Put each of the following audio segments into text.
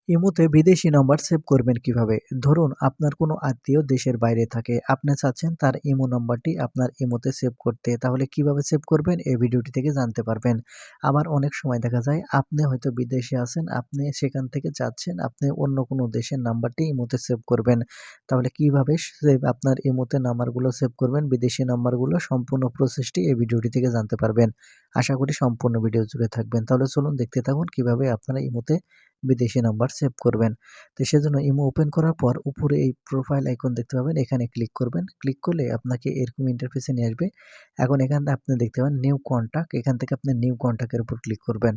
ইমোতে বিদেশি number save করবেন কিভাবে? ধরুন আপনার কোনো আত্মীয় দেশের বাইরে থাকে। আপনি চাচ্ছেন তার ইমো নাম্বারটি আপনার ইমোতে সেভ করতে। তাহলে কিভাবে সেভ করবেন? এই ভিডিওটি থেকে জানতে পারবেন। আবার অনেক সময় দেখা যায় আপনি হয়তো বিদেশে আছেন, আপনি সেখান থেকে চাচ্ছেন আপনি অন্য কোনো দেশের নাম্বারটি ইমোতে সেভ করবেন। তাহলে কিভাবে আপনার ইমোতে নাম্বারগুলো সেভ করবেন, বিদেশি নাম্বারগুলো সম্পূর্ণ প্রসেসটি এই ভিডিওটি থেকে জানতে পারবেন। আশা করি সম্পূর্ণ ভিডিও জুড়ে থাকবেন। তাহলে চলুন দেখতে থাকুন কিভাবে আপনারা ইমোতে বিদেশি নাম্বার সেভ করবেন। তো সেজন্য ইমো ওপেন করার পর উপরে এই প্রোফাইল আইকন দেখতে পাবেন, এখানে ক্লিক করবেন। ক্লিক করলে আপনাকে এরকম ইন্টারফেসে নিয়ে আসবে। এখন এখানে আপনি দেখতে পাবেন নিউ কন্টাক্ট, এখান থেকে আপনি নিউ কন্টাক্টের উপর ক্লিক করবেন।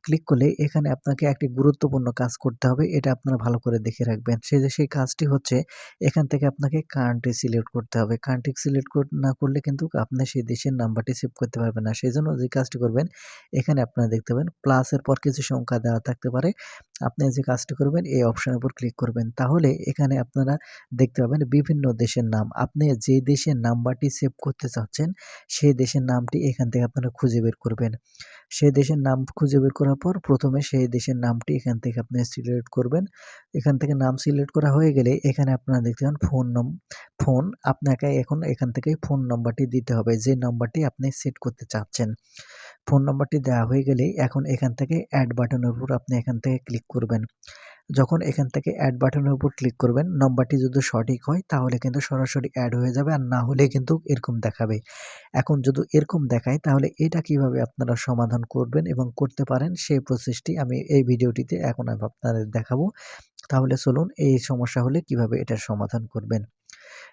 ক্লিক করলে এখানে আপনাকে একটি গুরুত্বপূর্ণ কাজ করতে হবে। এটা আপনারা ভালো করে দেখে রাখবেন। সেই কাজটি হচ্ছে এখান থেকে আপনাকে কান্ট্রি সিলেক্ট করতে হবে। কান্ট্রি সিলেক্ট না করলে কিন্তু আপনি সেই দেশের নাম্বারটি সেভ করতে পারবেন না। সেজন্য যে কাজটি করবেন, এখানে আপনারা দেখতে পাবেন প্লাসের পর কিছু সংখ্যা দেওয়া থাকতে পারে। আপনি যে কাজটি করবেন এই অপশনের উপর ক্লিক করবেন। তাহলে এখানে আপনারা দেখতে পাবেন বিভিন্ন দেশের নাম। আপনি যে দেশের নাম্বারটি সেভ করতে চাচ্ছেন, সেই দেশের নামটি এখান থেকে আপনারা খুঁজে বের করবেন। সেই দেশের নাম খুঁজে বের করার পর প্রথমে সেই দেশের নামটি এখান থেকে আপনি সিলেক্ট করবেন। এখান থেকে নাম সিলেক্ট করা হয়ে গেলে এখানে আপনারা দেখতে পান ফোন আপনাকে এখন এখান থেকে ফোন নাম্বারটি দিতে হবে, যে নাম্বারটি আপনি সেট করতে চাচ্ছেন। ফোন নাম্বারটি দেওয়া হয়ে গেলেই এখন এখান থেকে অ্যাড বাটনের উপর আপনি এখান থেকে ক্লিক করবেন। যখন এখান থেকে অ্যাড বাটনের উপর ক্লিক করবেন, নম্বরটি যদি সঠিক হয় তাহলে কিন্তু সরাসরি অ্যাড হয়ে যাবে, আর না হলে কিন্তু এরকম দেখাবে। এখন যদি এরকম দেখায় তাহলে এটা কিভাবে আপনারা সমাধান করবেন এবং করতে পারেন সেই প্রসেসটি আমি এই ভিডিওটিতে এখন আমি আপনাদের দেখাবো। তাহলে চলুন এই সমস্যা হলে কিভাবে এটার সমাধান করবেন।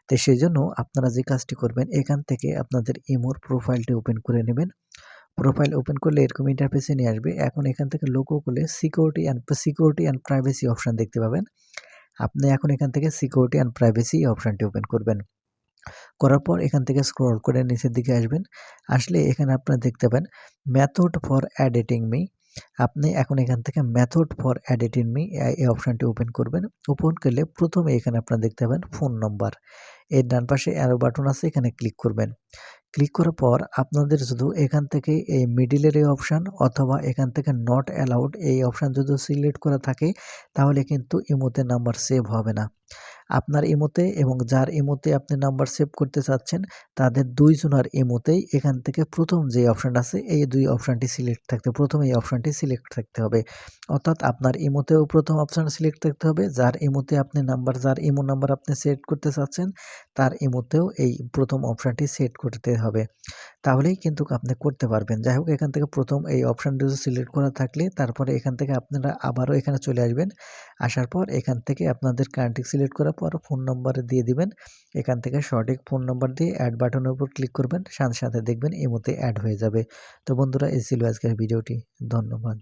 তো সেজন্য আপনারা যে কাজটি করবেন, এখান থেকে আপনাদের ইমোর প্রোফাইলটি ওপেন করে নেবেন। প্রোফাইল ওপেন করলে এরকম ইন্টারফেসে নিয়ে আসবে। এখন এখান থেকে লোগো খুলে সিকিউরিটি অ্যান্ড প্রাইভেসি অপশন দেখতে পাবেন। আপনি এখন এখান থেকে সিকিউরিটি অ্যান্ড প্রাইভেসি অপশনটি ওপেন করবেন। করার পর এখান থেকে স্ক্রল করে নিচের দিকে আসবেন। আসলে এখানে আপনারা দেখতে পাবেন মেথড ফর এডিটিং মি। আপনি এখন এখান থেকে মেথড ফর এডিটিং মি এই অপশনটি ওপেন করবেন। ওপেন করলে প্রথমে এখানে আপনারা দেখতে পাবেন ফোন নম্বর। এর ডান পাশে অ্যারো বাটন আছে, এখানে ক্লিক করবেন। ক্লিক করার পর আপনাদের শুধু এখান থেকে এই মিডিলের এই অপশান অথবা এখান থেকে নট অ্যালাউড এই অপশান যদি সিলেক্ট করা থাকে তাহলে কিন্তু ইমোতে নাম্বার সেভ হবে না। আপনার ইমোতে এবং যার ইমোতে আপনি নাম্বার সেভ করতে চাচ্ছেন তাদের ২ জনের ইমোতেই এখান থেকে প্রথম যে অপশানটা আছে এই ২ অপশানটি সিলেক্ট থাকতে প্রথম এই অপশানটি সিলেক্ট থাকতে হবে। অর্থাৎ আপনার ইমোতেও প্রথম অপশান সিলেক্ট থাকতে হবে, যার ইমোতে আপনি যার ইমো নাম্বার আপনি সেট করতে চাচ্ছেন তার ইমোতেও এই প্রথম অপশানটি সেট করতে হবে। তাহলেই কিন্তু আপনি করতে পারবেন। যাই হোক, এখান থেকে প্রথম এই অপশানটি সিলেক্ট করা থাকলে তারপরে এখান থেকে আপনারা আবারও এখানে চলে আসবেন। আসার পর এখান থেকে আপনাদের কান্ট্রি সিলেক্ট করার পর ফোন নম্বর দিয়ে দিবেন। এখান থেকে সঠিক ফোন নম্বর দিয়ে অ্যাড বাটনের উপর ক্লিক করবেন। সাথে, সাথে দেখবেন ইমোতে অ্যাড হয়ে যাবে। তো বন্ধুরা, এই ছিল আজকের ভিডিওটি। ধন্যবাদ।